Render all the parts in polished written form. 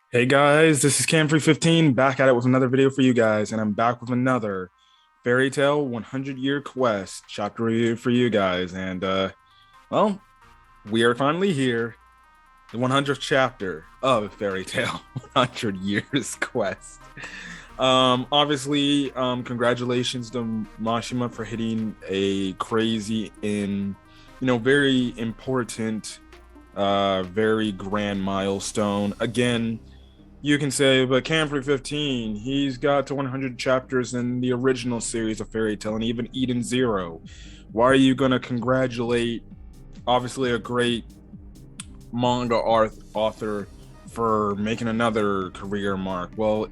Hey guys, this is Cam315 back at it with another video for you guys, and I'm back with another Fairy Tale 100 Year Quest chapter review for you guys. Well, we are finally here, the 100th chapter of Fairy Tale 100 Years Quest. Obviously, congratulations to Mashima for hitting a crazy very important, very grand milestone. Again, you can say, but Camfrey 15, he's got to 100 chapters in the original series of Fairy Tale and even Eden Zero. Why are you going to congratulate, obviously, a great manga author for making another career mark? Well,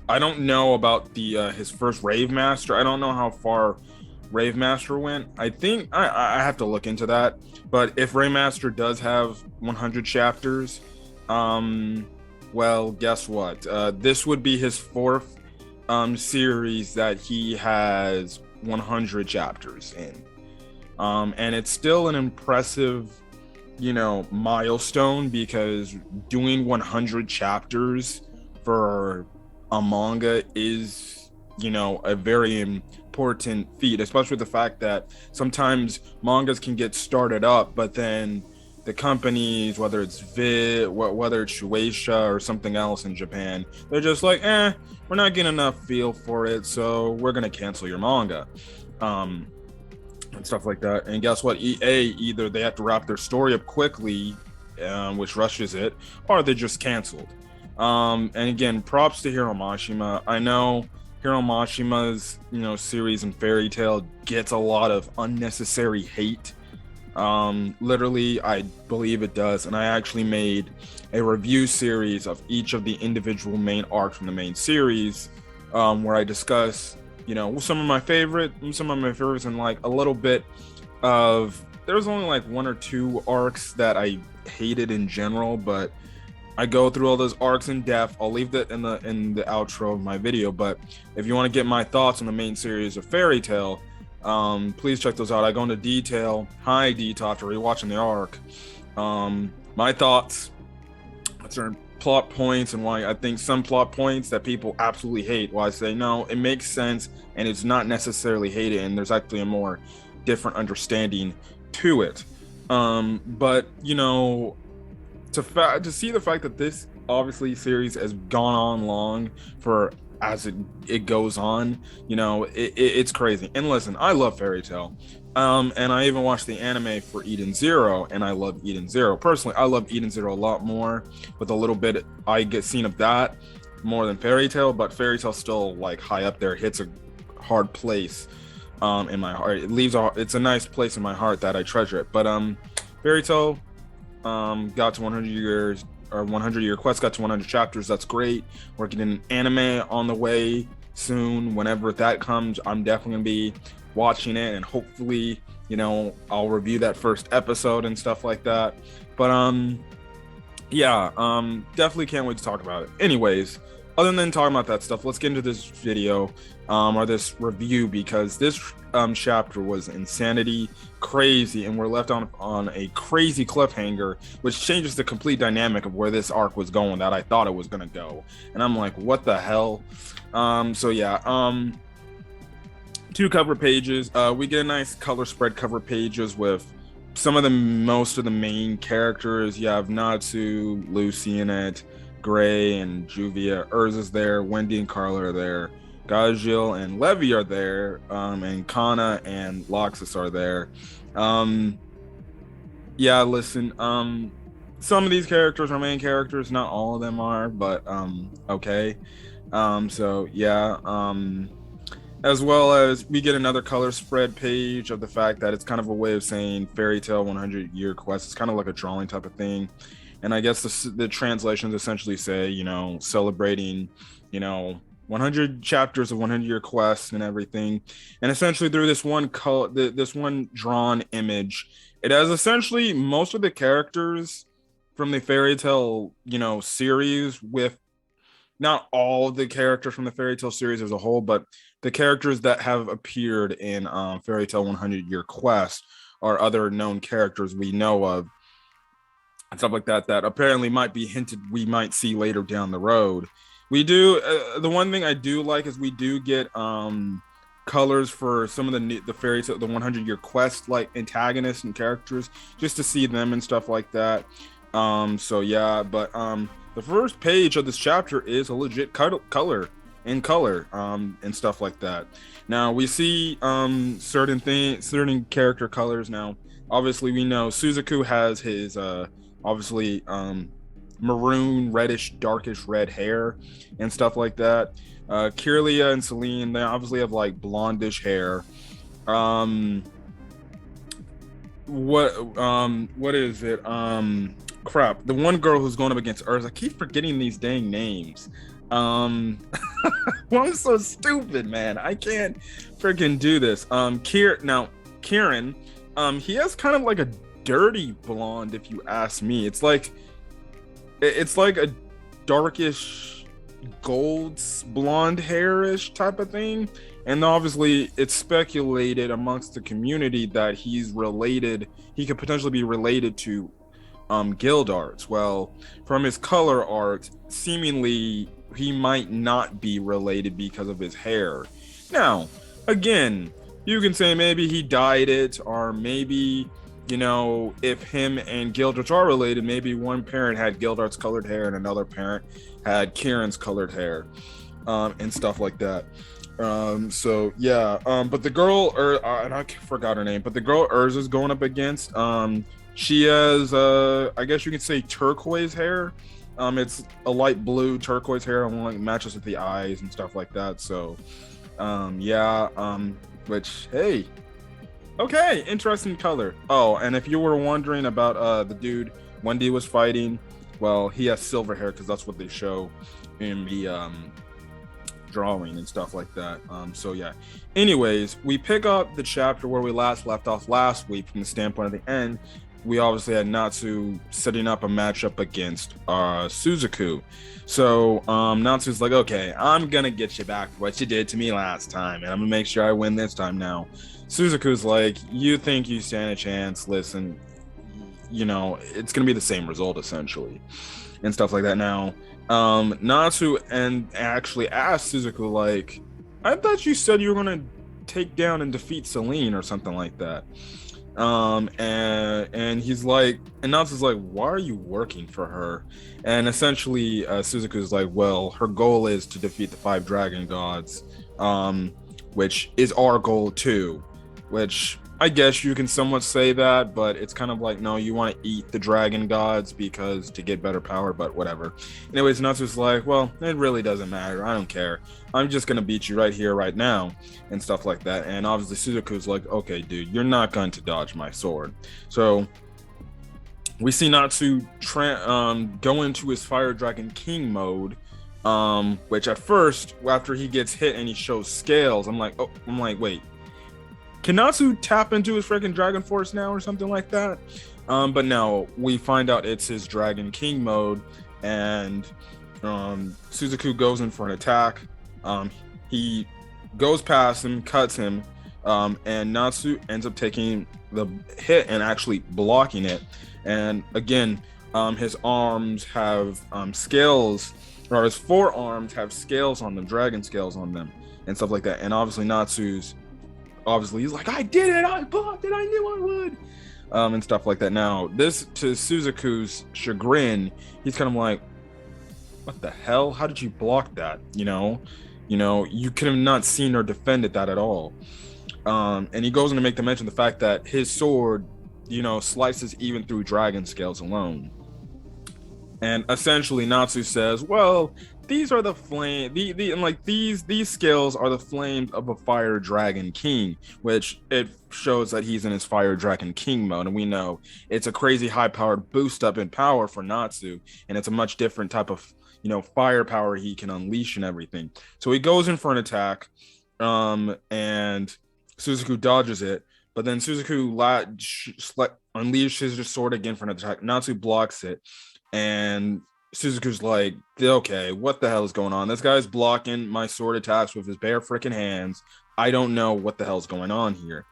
I don't know about the his first Rave Master. I don't know how far Rave Master went. I think I have to look into that. But if Rave Master does have 100 chapters, well, guess what? This would be his fourth series that he has 100 chapters in. And it's still an impressive, milestone because doing 100 chapters for a manga is, a very important feat, especially the fact that sometimes mangas can get started up, but then the companies, whether it's whether it's Shueisha or something else in Japan, they're just like, we're not getting enough feel for it, so we're gonna cancel your manga. And stuff like that. And guess what? EA, either they have to wrap their story up quickly, which rushes it, or they just canceled. And again, props to Hiro Mashima. I know Hiro Mashima's series and Fairy Tale gets a lot of unnecessary hate. Literally, I believe it does, and I actually made a review series of each of the individual main arcs from the main series, where I discuss some of my favorites, and like a little bit of, there's only like one or two arcs that I hated in general, but I go through all those arcs in depth. I'll leave that in the outro of my video, but if you want to get my thoughts on the main series of Fairy Tale, please check those out. I go into detail. Hi, Detox, after rewatching the arc. My thoughts, certain plot points, and why I think some plot points that people absolutely hate. Why I say no, it makes sense, and it's not necessarily hated, and there's actually a more different understanding to it. But to see the fact that this obviously series has gone on long for as it goes on, it's crazy. And listen, I love Fairy Tale. And I even watched the anime for Eden Zero, and I love Eden Zero. Personally, I love Eden Zero a lot more, with a little bit I get seen of that more than Fairy Tale, but Fairy Tale still like high up there, hits a hard place in my heart. It's a nice place in my heart that I treasure it. But Fairy Tale got to 100 years, or 100 Year Quest got to 100 chapters. That's great. We're getting an anime on the way soon. Whenever that comes, I'm definitely gonna be watching it, and hopefully I'll review that first episode and stuff like that. But yeah, definitely can't wait to talk about it. Anyways, other than talking about that stuff, let's get into this video, or this review, because this chapter was insanity, crazy, and we're left on a crazy cliffhanger, which changes the complete dynamic of where this arc was going, that I thought it was gonna go. And I'm like, what the hell? So yeah, two cover pages. We get a nice color spread cover pages with most of the main characters. You have Natsu, Lucy in it, Gray and Juvia. Urza's there, Wendy and Carla are there, Gajil and Levy are there, and Kana and Loxus are there. Yeah, listen, some of these characters are main characters, not all of them are, but okay. So yeah, as well as we get another color spread page of the fact that it's kind of a way of saying Fairy Tale 100 Year Quest. It's kind of like a drawing type of thing. And I guess the translations essentially say, celebrating, 100 chapters of 100 Year Quest and everything. And essentially through this one this one drawn image, it has essentially most of the characters from the Fairy Tale, series, with not all the characters from the Fairy Tale series as a whole, but the characters that have appeared in Fairy Tale 100 Year Quest are other known characters we know of. and stuff like that that apparently might be hinted we might see later down the road. We do the one thing I do like is we do get colors for some of the fairy tale, the 100-year quest like antagonists and characters, just to see them and stuff like that. So yeah, but the first page of this chapter is a legit color in color and stuff like that. Now we see certain character colors. Now obviously we know Suzaku has his obviously maroon, reddish, darkish red hair and stuff like that. Kirlia and Celine, they obviously have like blondish hair. Um, what is it? Crap. The one girl who's going up against Urza, I keep forgetting these dang names. Well, I'm so stupid, man. I can't freaking do this. Kieran, he has kind of like a dirty blonde, if you ask me. It's like a darkish gold blonde hairish type of thing. And obviously it's speculated amongst the community that he could potentially be related to guild arts. Well, from his color art, seemingly he might not be related because of his hair. Now, again, you can say maybe he dyed it, or maybe, if him and Gildarts are related, maybe one parent had Gildarts colored hair and another parent had Kieran's colored hair, and stuff like that. So yeah, but the girl, and I forgot her name, but the girl Urza's going up against, she has, I guess you could say turquoise hair. It's a light blue turquoise hair, and like matches with the eyes and stuff like that. So, yeah, which, hey, okay, interesting color. Oh, and if you were wondering about the dude Wendy was fighting, well, he has silver hair because that's what they show in the drawing and stuff like that. So yeah. Anyways, we pick up the chapter where we last left off last week from the standpoint of the end. We obviously had Natsu setting up a matchup against Suzaku. So Natsu's like, okay, I'm gonna get you back for what you did to me last time, and I'm gonna make sure I win this time now. Suzaku's like, you think you stand a chance? Listen, it's gonna be the same result essentially, and stuff like that. Now, Natsu and actually asked Suzaku, like, I thought you said you were gonna take down and defeat Celine or something like that. And he's like, and Natsu's like, why are you working for her? And essentially, Suzaku's like, well, her goal is to defeat the 5 dragon gods, which is our goal too, which I guess you can somewhat say that, but it's kind of like, no, you want to eat the dragon gods because to get better power, but whatever. Anyways, Natsu's like, well, it really doesn't matter. I don't care. I'm just going to beat you right here, right now, and stuff like that. And obviously, Suzaku's like, okay, dude, you're not going to dodge my sword. So we see Natsu go into his Fire Dragon King mode, which at first, after he gets hit and he shows scales, I'm like, wait. Can Natsu tap into his freaking Dragon Force now or something like that? But no, we find out it's his Dragon King mode, and Suzaku goes in for an attack. He goes past him, cuts him, and Natsu ends up taking the hit and actually blocking it. And again, his arms have scales, or his forearms have scales on them, dragon scales on them, and stuff like that. And obviously Natsu's, he's like, I did it, I blocked it, I knew I would, and stuff like that. Now, this, to Suzaku's chagrin, he's kind of like, what the hell? How did you block that? You could have not seen or defended that at all. And he goes on to make the mention the fact that his sword, slices even through dragon scales alone. And essentially Natsu says, well, these are the flame, these scales are the flames of a fire dragon king, which it shows that he's in his fire dragon king mode, and we know it's a crazy high powered boost up in power for Natsu, and it's a much different type of firepower he can unleash and everything. So he goes in for an attack, and Suzaku dodges it, but then Suzaku unleashes his sword again for an attack. Natsu blocks it, and Suzaku's like, okay, what the hell is going on? This guy's blocking my sword attacks with his bare freaking hands. I don't know what the hell's going on here.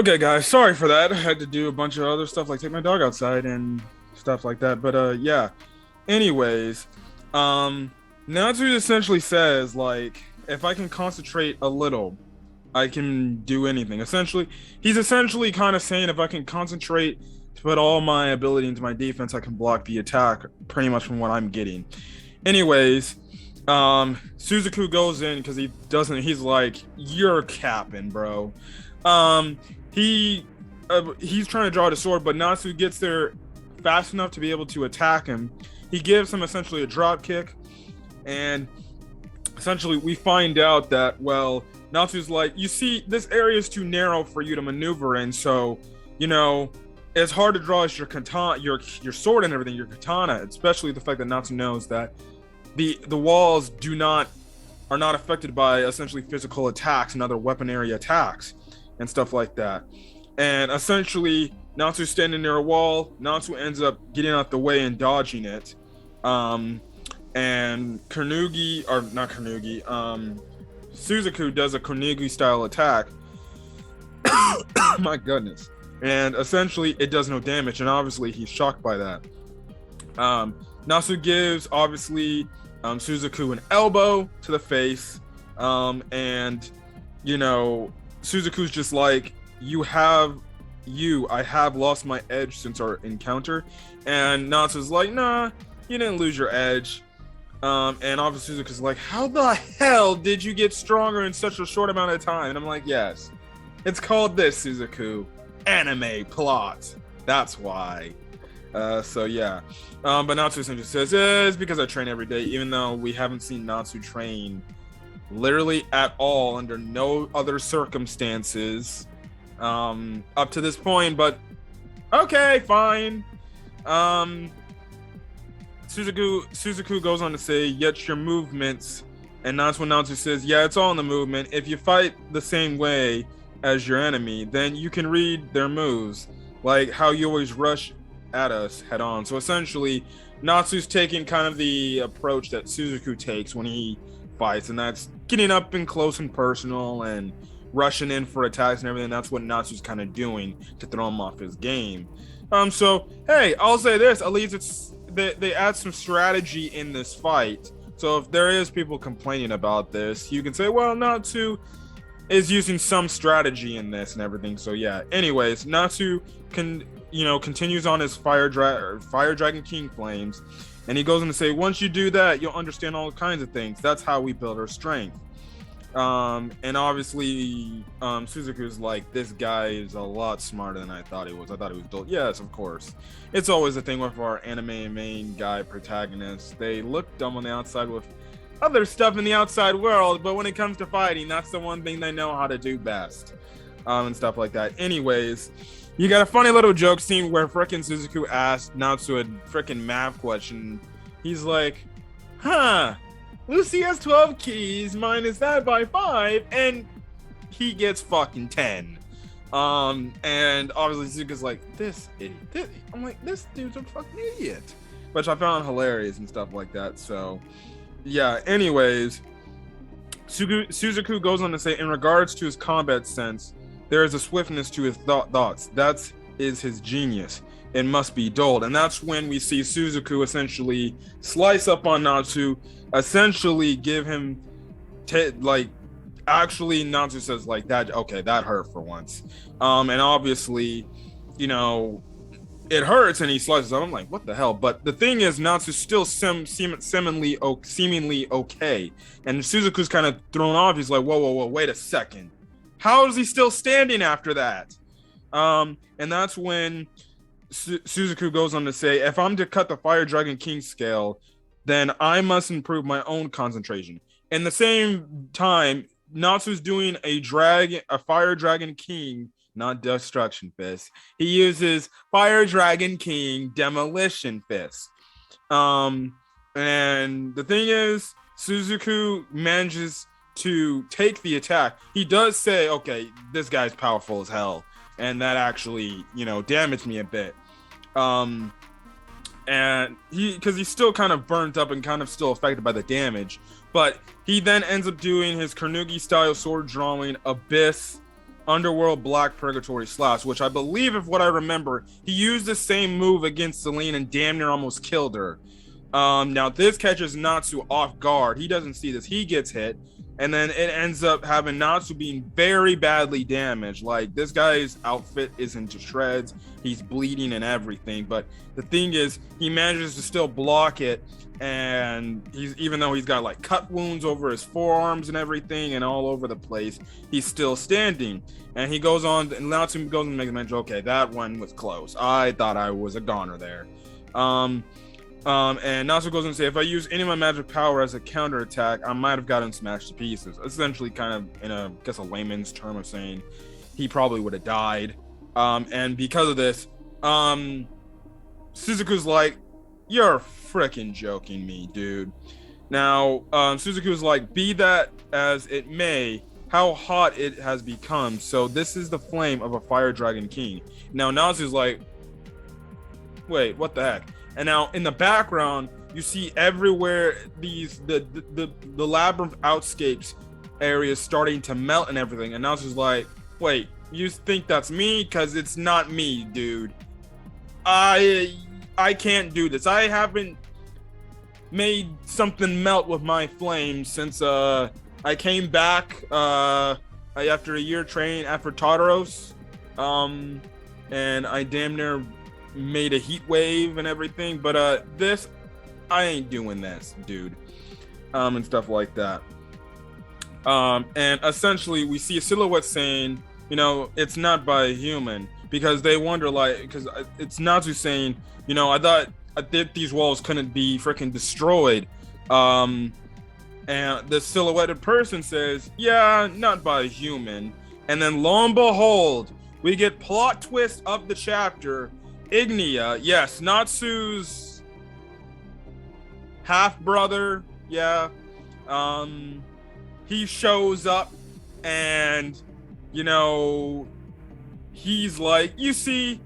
Okay, guys, sorry for that. I had to do a bunch of other stuff like take my dog outside and stuff like that. But yeah. Anyways, um, Natsu essentially says like if I can concentrate a little, I can do anything. Essentially, he's essentially kind of saying if I can concentrate to put all my ability into my defense, I can block the attack pretty much from what I'm getting. Anyways, Suzaku goes in because he doesn't. He's like, "You're capping, bro." Um, he he's trying to draw the sword, but Natsu gets there fast enough to be able to attack him. He gives him essentially a drop kick, and essentially we find out that Natsu's like, you see, this area is too narrow for you to maneuver in, so it's hard to draw your katana, your sword and everything, your katana, especially the fact that Natsu knows that the walls are not affected by essentially physical attacks and other weaponry attacks and stuff like that. And essentially Natsu's standing near a wall. Natsu ends up getting out the way and dodging it. And Suzaku does a Konugi style attack. My goodness. And essentially it does no damage, and obviously he's shocked by that. Natsu gives obviously Suzaku an elbow to the face. And Suzaku's just like, I have lost my edge since our encounter. And Natsu's like, nah, you didn't lose your edge. And obviously Suzaku's like, how the hell did you get stronger in such a short amount of time? And I'm like, yes, it's called this, Suzaku, anime plot. That's why. So yeah. But Natsu essentially says, it's because I train every day, even though we haven't seen Natsu train literally at all under no other circumstances up to this point. But okay, fine. Suzaku goes on to say, yet your movements, and that's when Natsu says, yeah, it's all in the movement. If you fight the same way as your enemy, then you can read their moves, like how you always rush at us head on. So essentially, Natsu's taking kind of the approach that Suzaku takes when he fights, and that's getting up and close and personal and rushing in for attacks and everything. That's what Natsu's kind of doing to throw him off his game. So hey, I'll say this, at least they add some strategy in this fight. So if there is people complaining about this, you can say, well, Natsu is using some strategy in this and everything. So yeah, anyways, Natsu continues on his Fire Dragon King flames, and he goes on to say, once you do that, you'll understand all kinds of things. That's how we build our strength. And obviously Suzaku's like, this guy is a lot smarter than I thought he was. I thought he was dull. Yes, of course. It's always a thing with our anime main guy protagonists. They look dumb on the outside with other stuff in the outside world, but when it comes to fighting, that's the one thing they know how to do best. And stuff like that. Anyways, you got a funny little joke scene where frickin' Suzaku asked Natsu a frickin' math question. He's like, Lucy has 12 keys, minus that by 5, and he gets fucking 10. And obviously Suzaku's like, this idiot. I'm like, this dude's a fucking idiot. Which I found hilarious and stuff like that. So, yeah, anyways, Suzaku goes on to say, in regards to his combat sense, there is a swiftness to his thoughts. That is his genius. It must be dulled. And that's when we see Suzaku essentially slice up on Natsu, essentially give him actually Natsu says like, that okay, that hurt for once. And obviously, it hurts and he slices up. I'm like, what the hell? But the thing is, Natsu's still seemingly okay. And Suzaku's kind of thrown off. He's like, whoa, wait a second. How is he still standing after that? And that's when Suzaku goes on to say, if I'm to cut the Fire Dragon King scale, then I must improve my own concentration. In the same time, Natsu's doing a Fire Dragon King, not Destruction Fist. He uses Fire Dragon King Demolition Fist. And the thing is, Suzaku manages to take the attack. He does say, okay, this guy's powerful as hell, and that actually, damaged me a bit. And because he's still kind of burnt up and kind of still affected by the damage, but he then ends up doing his Konugi style sword drawing Abyss Underworld Black Purgatory Slash, which I believe, if what I remember, he used the same move against Celine and damn near almost killed her. Now this catches Natsu off guard. He doesn't see this. He gets hit, and then it ends up having Natsu being very badly damaged. Like, this guy's outfit is into shreds. He's bleeding and everything. But the thing is, he manages to still block it, and even though he's got like cut wounds over his forearms and everything and all over the place, he's still standing. And he goes on, and Natsu goes and makes a mention, okay, that one was close. I thought I was a goner there. And Natsu goes and say, if I use any of my magic power as a counterattack, I might have gotten smashed to pieces. Essentially, kind of in a layman's term of saying he probably would have died. And because of this, Suzaku's like, you're freaking joking me, dude. Now, Suzaku's like, be that as it may, how hot it has become. So this is the flame of a fire dragon king. Now, Natsu's like, wait, what the heck? And now in the background, you see everywhere the labyrinth outscapes areas starting to melt and everything. And Natsu's like, wait, you think that's me? Because it's not me, dude. I can't do this. I haven't made something melt with my flame since I came back after a year training after Tartaros. And I damn near made a heat wave and everything, but this, I ain't doing this, dude. And stuff like that. And essentially we see a silhouette saying, you know, it's not by a human, because they wonder, like, because it's Natsu saying, you know, I thought these walls couldn't be freaking destroyed. And the silhouetted person says, yeah, not by a human. And then lo and behold, we get plot twist of the chapter. Ingina, yes, Natsu's half brother, yeah. He shows up, and you know, he's like, you see,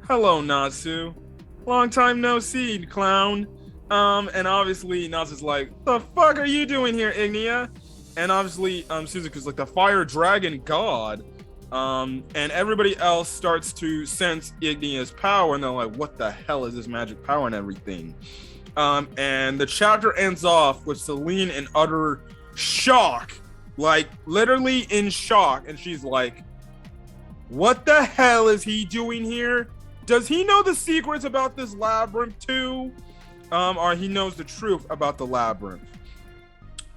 hello Natsu, long time no see, clown. And obviously Natsu's like, the fuck are you doing here, Ingina? And obviously Suzaku's like, the fire dragon god. And everybody else starts to sense Ingina's power, and they're like, what the hell is this magic power and everything? And the chapter ends off with Celine in utter shock, like literally in shock, and she's like, what the hell is he doing here? Does he know the secrets about this labyrinth too? Or he knows the truth about the labyrinth?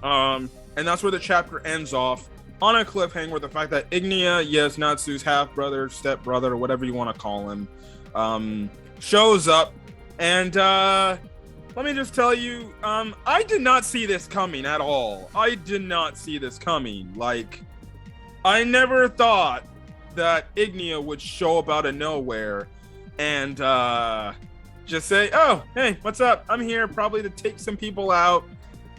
And that's where the chapter ends off, on a cliffhanger with the fact that Ingina, yes, Natsu's half-brother, step-brother, whatever you want to call him, shows up. And let me just tell you, I did not see this coming at all. I did not see this coming. Like, I never thought that Ingina would show up out of nowhere and just say, oh, hey, what's up? I'm here probably to take some people out.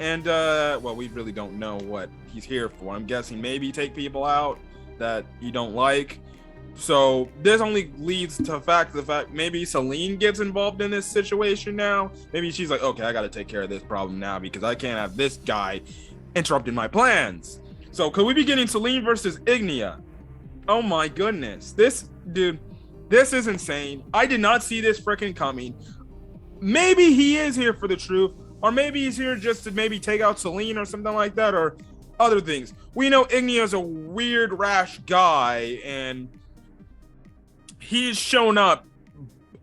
And, well, we really don't know what he's here for. I'm guessing maybe take people out that you don't like. So this only leads to the fact maybe Celine gets involved in this situation now. Maybe she's like, okay, I got to take care of this problem now because I can't have this guy interrupting my plans. So could we be getting Celine versus Ingina? Oh my goodness. This, dude, this is insane. I did not see this freaking coming. Maybe he is here for the truth. Or maybe he's here just to maybe take out Celine or something like that, or other things. We know Ingina's a weird, rash guy, and he's shown up,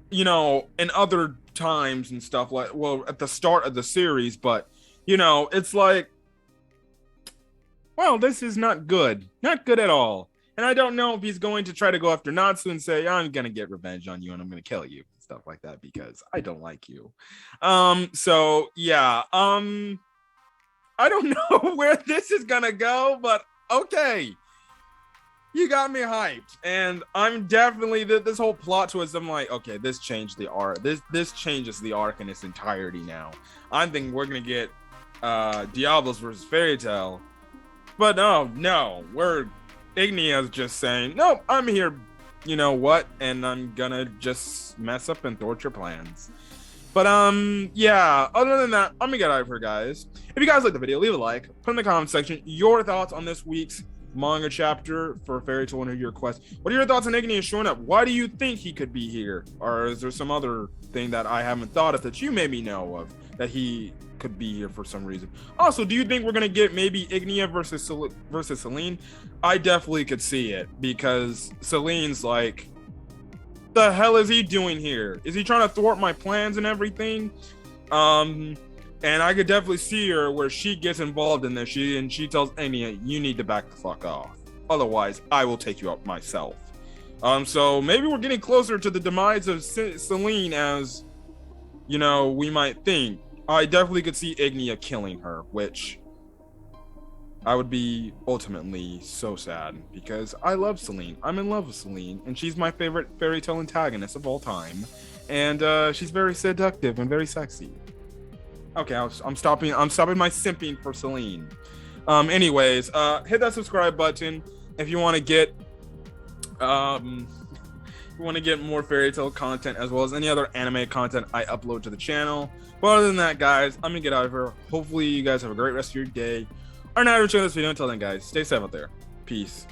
you know, in other times and stuff, like, well, at the start of the series, but, you know, it's like, well, this is not good. Not good at all. And I don't know if he's going to try to go after Natsu and say, I'm going to get revenge on you and I'm going to kill you. Stuff like that, because I don't like you. So yeah, I don't know where this is gonna go, but okay, you got me hyped, and I'm definitely this whole plot twist. I'm like, okay, this changed the arc. This changes the arc in its entirety now. I'm thinking we're gonna get Diablos versus Fairy Tail, but no, Ingina's just saying, nope, I'm here. You know what? And I'm gonna just mess up and thwart your plans. But yeah, other than that, I'm gonna get out of here, guys. If you guys like the video, leave a like, put in the comment section your thoughts on this week's manga chapter for Fairy Tail Under Your Quest. What are your thoughts on Ignia showing up? Why do you think he could be here? Or is there some other thing that I haven't thought of that you maybe know of that he could be here for some reason? Also, do you think we're gonna get maybe Ignia versus Celine? I definitely could see it, because Celine's like, the hell is he doing here? Is he trying to thwart my plans and everything? And I could definitely see her where she gets involved in this. She tells Anya, you need to back the fuck off. Otherwise, I will take you out myself. So maybe we're getting closer to the demise of Celine as, we might think. I definitely could see Ignia killing her, which I would be ultimately so sad, because I love Celine. I'm in love with Celine, and she's my favorite fairy tale antagonist of all time. And she's very seductive and very sexy. Okay, I'm stopping my simping for Celine. Anyways, hit that subscribe button if you want to get more fairy tale content, as well as any other anime content I upload to the channel. But other than that, guys, I'm gonna get out of here. Hopefully you guys have a great rest of your day or night, or this video. Until then, guys, stay safe out there. Peace.